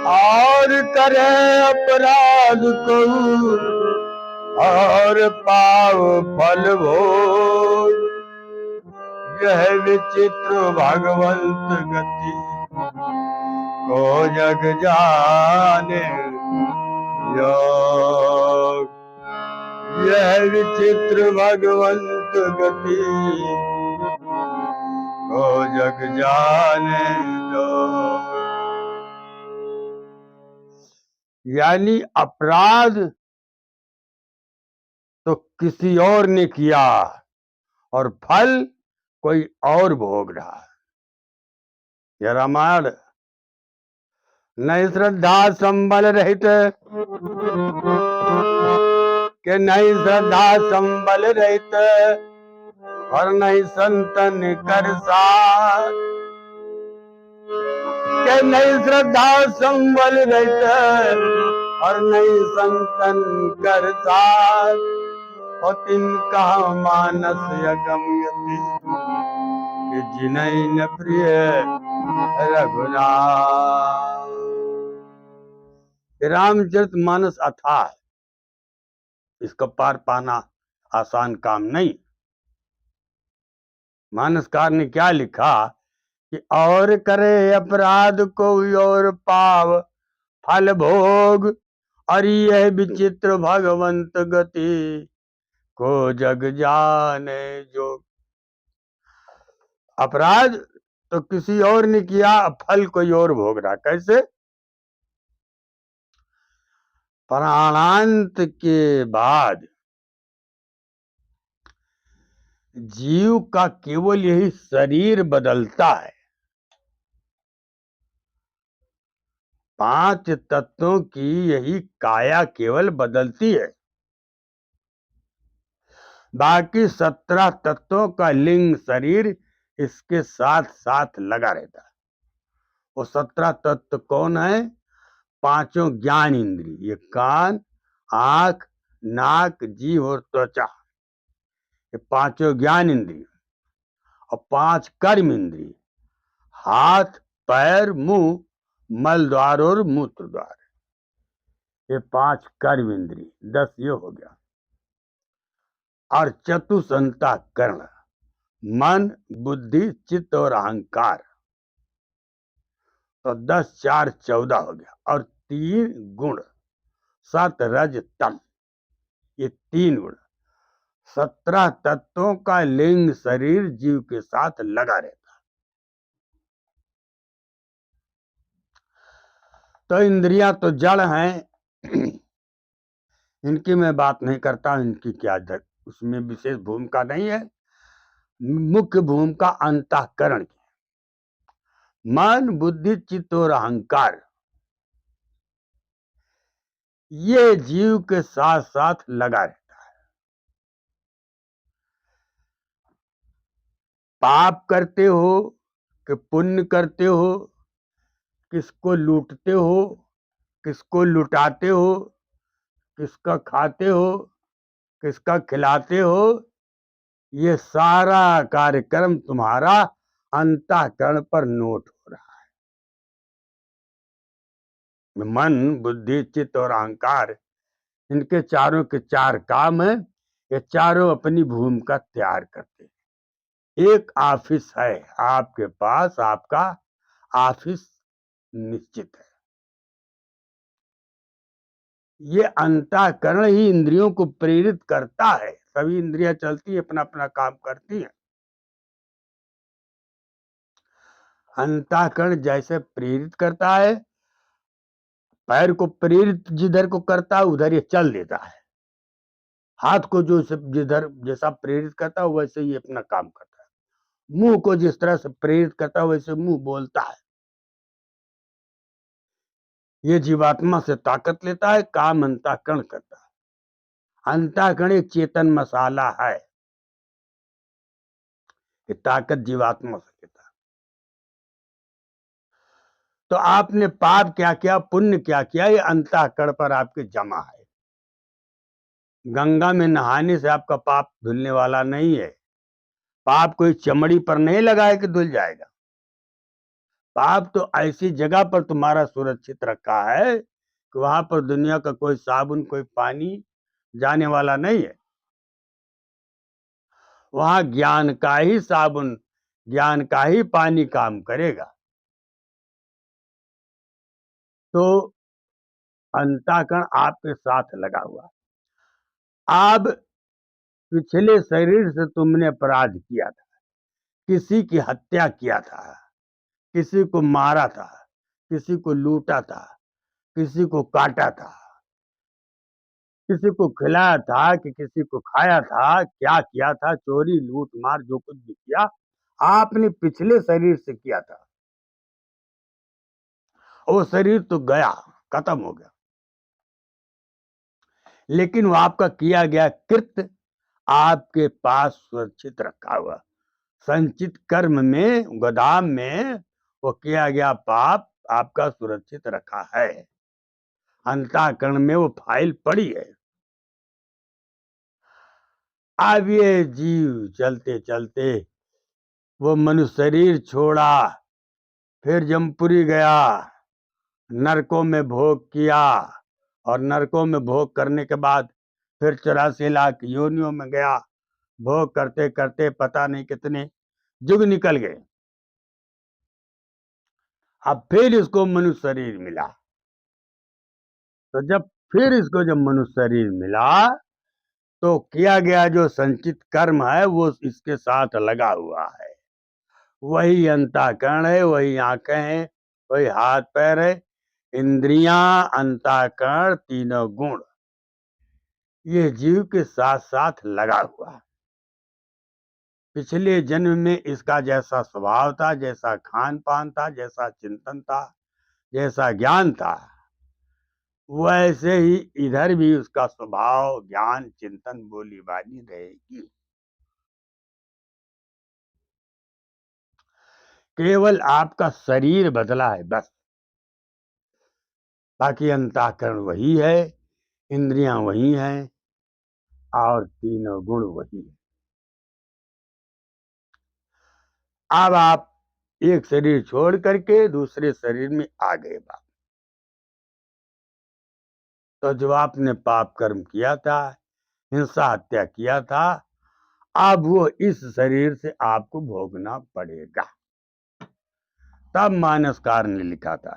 और करे अपराध को और पाव फल भोग। यह विचित्र भगवंत गति को जग जाने योग। यह विचित्र भगवंत गति को जग जाने योग। यानी अपराध तो किसी और ने किया और फल कोई और भोग रहा। यह रामायण। नहीं श्रद्धा संबल रहित के नहीं श्रद्धा संबल रहित और नहीं संतन कर साथ के नहीं श्रद्धा संबल रहित और नहीं संतन कर साथ। और तिनका मानस अगम्यति कि जिन्हें न प्रिय रघुनाथ। रामचरितमानस अथाह है, इसका पार पाना आसान काम नहीं। मानसकार ने क्या लिखा कि और करे अपराध को और पाव फल भोग और यह विचित्र भगवंत गति को जग जाने जो। अपराध तो किसी और ने किया, फल कोई और भोग रहा। कैसे? प्राणांत के बाद जीव का केवल यही शरीर बदलता है। 5 तत्वों की यही काया केवल बदलती है। बाकी 17 तत्वों का लिंग शरीर इसके साथ साथ लगा रहता है। वो 17 तत्व कौन है? 5 ज्ञान इंद्रिय, ये कान, आंख, नाक, जीभ और त्वचा, ये 5 ज्ञान इंद्रिय। और 5 कर्म इंद्रिय, हाथ, पैर, मुंह, मल द्वार और मूत्र द्वार, ये 5 कर्म इंद्रिय। 10 ये हो गया। और चतुसंता-करण, मन, बुद्धि, चित्त और अहंकार, तो 10 4 14 हो गया। और 3 गुण, सत रज तम, ये 3 गुण। 17 तत्वों का लिंग शरीर जीव के साथ लगा रहता है। तो इंद्रियां तो जड़ हैं, इनकी मैं बात नहीं करता। इनकी क्या उसमें विशेष भूमिका नहीं है। मुख्य भूमिका अंतःकरण की। मन, बुद्धि, चित्त और अहंकार, ये जीव के साथ साथ लगा रहता है। पाप करते हो कि पुण्य करते हो, किसको लूटते हो, किसको लुटाते हो, किसका खाते हो, किसका खिलाते हो, ये सारा कार्यक्रम तुम्हारा अंतःकरण पर नोट हो रहा है। मन, बुद्धि, चित्त और अहंकार, इनके चारों के 4 काम है। ये चारों अपनी भूमिका तैयार करते हैं। एक ऑफिस है आपके पास, आपका ऑफिस निश्चित है। ये अंतःकरण ही इंद्रियों को प्रेरित करता है। सभी इंद्रियां चलती है, अपना अपना काम करती हैं। अंतःकरण जैसे प्रेरित करता है, पैर को प्रेरित जिधर को करता है उधर ये चल देता है। हाथ को जो जिधर जैसा प्रेरित करता है वैसे ही अपना काम करता है। मुंह को जिस तरह से प्रेरित करता है वैसे मुंह बोलता है। ये जीवात्मा से ताकत लेता है, काम अंतःकरण करता है। अंतःकरण एक चेतन मसाला है, ये ताकत जीवात्मा से लेता है। तो आपने पाप क्या किया, पुण्य क्या किया, ये अंतःकरण पर आपके जमा है। गंगा में नहाने से आपका पाप धुलने वाला नहीं है। पाप कोई चमड़ी पर नहीं लगा है कि धुल जाएगा। पाप तो ऐसी जगह पर तुम्हारा सुरक्षित रखा है कि वहां पर दुनिया का कोई साबुन, कोई पानी जाने वाला नहीं है। वहां ज्ञान का ही साबुन, ज्ञान का ही पानी काम करेगा। तो अंतःकरण आपके साथ लगा हुआ। अब पिछले शरीर से तुमने अपराध किया था, किसी की हत्या किया था, किसी को मारा था, किसी को लूटा था, किसी को काटा था, किसी को खिलाया था कि किसी को खाया था, क्या किया था, चोरी लूट मार जो कुछ भी किया आपने पिछले शरीर से किया था। वो शरीर तो गया, खत्म हो गया, लेकिन वो आपका किया गया कृत्य आपके पास सुरक्षित रखा हुआ। संचित कर्म में, गोदाम में वो किया गया पाप आपका सुरक्षित रखा है। अंतःकरण में वो फाइल पड़ी है। अब ये जीव चलते चलते वो मनुष्य शरीर छोड़ा, फिर जमपुरी गया, नरकों में भोग किया, और नरकों में भोग करने के बाद फिर 84 लाख योनियों में गया। भोग करते करते पता नहीं कितने युग निकल गए। अब फिर इसको मनुष्य शरीर मिला। तो जब फिर इसको जब मनुष्य शरीर मिला तो किया गया जो संचित कर्म है वो इसके साथ लगा हुआ है। वही अंतःकरण है, वही आंखें हैं, वही हाथ पैर है, इंद्रियां, अंतःकरण, तीनों गुण ये जीव के साथ साथ लगा हुआ है। पिछले जन्म में इसका जैसा स्वभाव था, जैसा खान पान था, जैसा चिंतन था, जैसा ज्ञान था, वैसे ही इधर भी उसका स्वभाव, ज्ञान, चिंतन, बोली बानी रहेगी। केवल आपका शरीर बदला है बस, बाकी अंतःकरण वही है, इंद्रियां वही हैं, और तीनों गुण वही है। अब आप एक शरीर छोड़ करके दूसरे शरीर में आ गए बाप। तो जो आपने पाप कर्म किया था, हिंसा हत्या किया था, अब वो इस शरीर से आपको भोगना पड़ेगा। तब मानसकार ने लिखा था,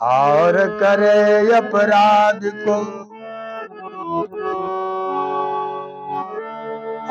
और करे अपराध को,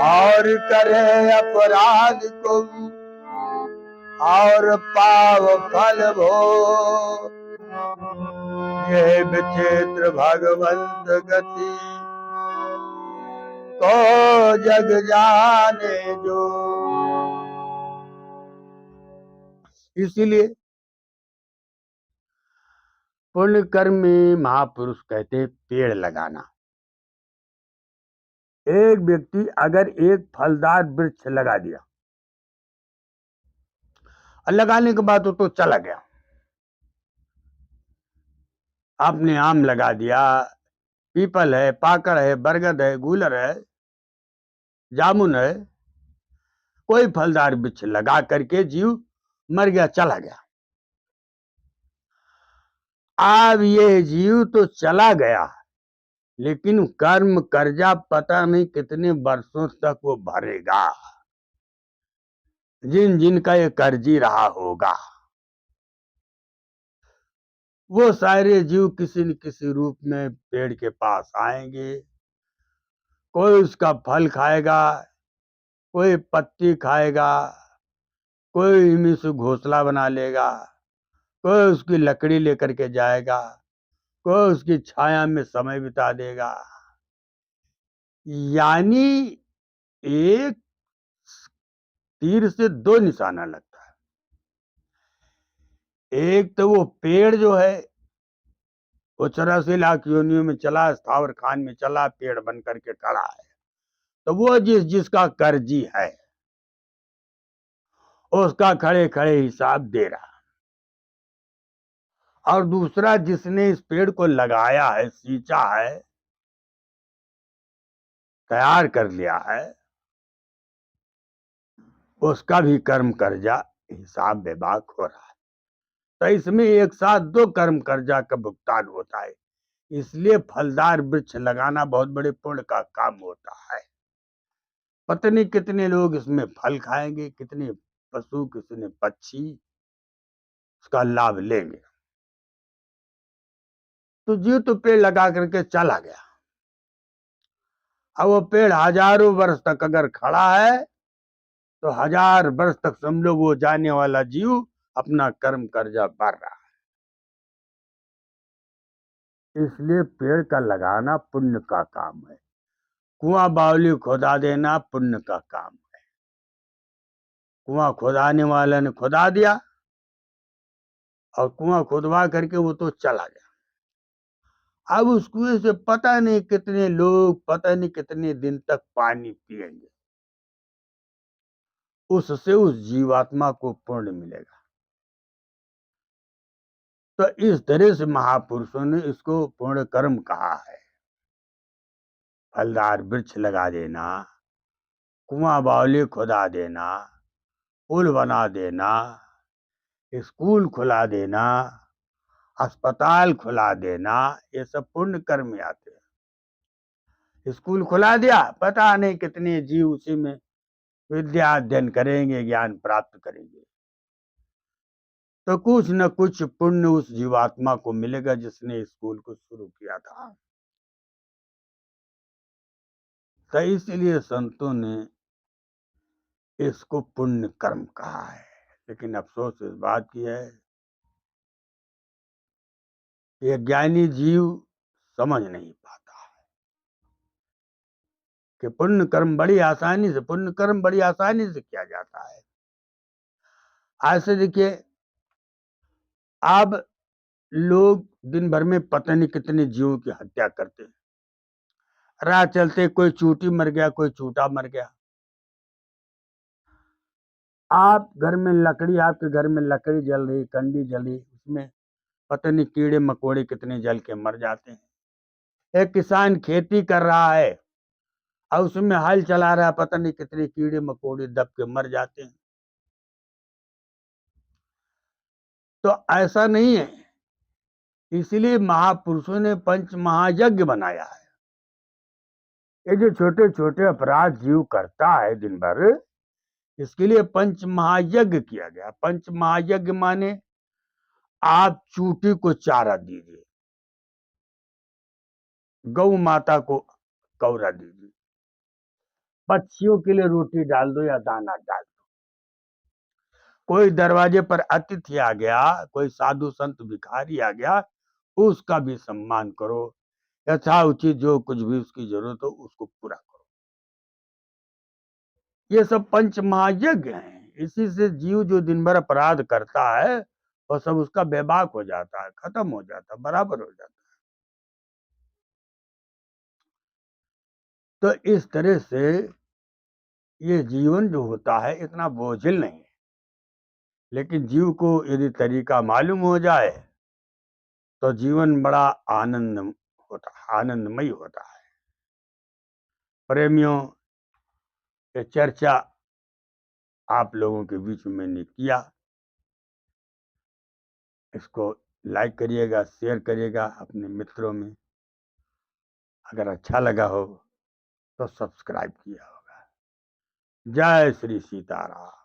और करे अपराध को, और पाव फल भो, ये विचित्र भगवंत गति को जग जाने जो। इसीलिए पुण्य कर्म में महापुरुष कहते हैं पेड़ लगाना। एक व्यक्ति अगर एक फलदार वृक्ष लगा दिया और लगाने के बाद तो चला गया, आपने आम लगा दिया, पीपल है, पाकड़ है, बरगद है, गूलर है, जामुन है, कोई फलदार वृक्ष लगा करके जीव मर गया, चला गया। अब ये जीव तो चला गया, लेकिन कर्म कर्जा पता नहीं कितने वर्षों तक वो भरेगा, जिन जिनका ये कर्जी रहा होगा। वो सारे जीव किसी न किसी रूप में पेड़ के पास आएंगे। कोई उसका फल खाएगा, कोई पत्ती खाएगा, कोई इनमें से घोंसला बना लेगा, कोई उसकी लकड़ी लेकर के जाएगा, कोई उसकी छाया में समय बिता देगा। यानी एक तीर से दो निशाना लगता है। एक तो वो पेड़ जो है वो 84 लाख योनियों में चला, स्थावर खान में चला, पेड़ बन करके खड़ा है, तो वो जिसका कर्जी है उसका खड़े खड़े हिसाब दे रहा। और दूसरा जिसने इस पेड़ को लगाया है, सींचा है, तैयार कर लिया है, उसका भी कर्म कर्जा हिसाब बेबाक हो रहा है। तो इसमें एक साथ दो कर्म कर्जा का भुगतान होता है, इसलिए फलदार वृक्ष लगाना बहुत बड़े पुण्य का काम होता है। पता नहीं कितने लोग इसमें फल खाएंगे, कितने पशु, कितने पक्षी उसका लाभ लेंगे। तो जीव तो पेड़ लगा करके चला गया। अब वो पेड़ हजारों वर्ष तक अगर खड़ा है तो 1000 वर्ष तक समझो वो जाने वाला जीव अपना कर्म कर्जा भर रहा है। इसलिए पेड़ का लगाना पुण्य का काम है। कुआं बावली खुदा देना पुण्य का काम है। कुआं खुदाने वाले ने खुदा दिया और कुआं खुदवा करके वो तो चला गया। अब उस कुएं से पता नहीं कितने लोग पता नहीं कितने दिन तक पानी पिएंगे, उससे उस जीवात्मा को पुण्य मिलेगा। तो इस तरह से महापुरुषों ने इसको पुण्य कर्म कहा है। फलदार वृक्ष लगा देना, कुआं बावली खुदा देना, पुल बना देना, स्कूल खुला देना, अस्पताल खुला देना, ये सब पुण्य कर्म में आते हैं। स्कूल खुला दिया, पता नहीं कितने जीव उसी में विद्या अध्ययन करेंगे, ज्ञान प्राप्त करेंगे। तो कुछ न कुछ पुण्य उस जीवात्मा को मिलेगा जिसने स्कूल को शुरू किया था। तो इसलिए संतों ने इसको पुण्य कर्म कहा है। लेकिन अफसोस इस बात की है ये ज्ञानी जीव समझ नहीं पाता है कि पुण्य कर्म बड़ी आसानी से किया जाता है। ऐसे देखिए, अब लोग दिन भर में पता नहीं कितने जीवों की हत्या करते हैं। राह चलते कोई चूटी मर गया, कोई चूटा मर गया। आपके घर में लकड़ी जल रही, कंडी जल रही, उसमें पता नहीं कीड़े मकोड़े कितने जल के मर जाते हैं। एक किसान खेती कर रहा है और उसमें हल चला रहा है, पता नहीं कितने कीड़े मकोड़े दब के मर जाते हैं। तो ऐसा नहीं है, इसलिए महापुरुषों ने पंच महायज्ञ बनाया है। ये जो छोटे छोटे अपराध जीव करता है दिन भर, इसके लिए पंच महायज्ञ किया गया। पंच महायज्ञ माने आप चूटी को चारा दीजिए, गौ माता को कौरा दीजिए, पक्षियों के लिए रोटी डाल दो या दाना डाल दो। कोई दरवाजे पर अतिथि आ गया, कोई साधु संत भिखारी आ गया, उसका भी सम्मान करो। यथा उचित जो कुछ भी उसकी जरूरत हो उसको पूरा करो। ये सब पंच महायज्ञ हैं। इसी से जीव जो दिन भर अपराध करता है वह सब उसका बेबाक हो जाता है, खत्म हो जाता है, बराबर हो जाता है। तो इस तरह से ये जीवन जो होता है इतना बोझिल नहीं है। लेकिन जीव को यदि तरीका मालूम हो जाए तो जीवन बड़ा आनंदमयी होता है। प्रेमियों, ये चर्चा आप लोगों के बीच में मैंने किया। इसको लाइक करिएगा, शेयर करिएगा अपने मित्रों में। अगर अच्छा लगा हो तो सब्सक्राइब किया होगा। जय श्री सीताराम।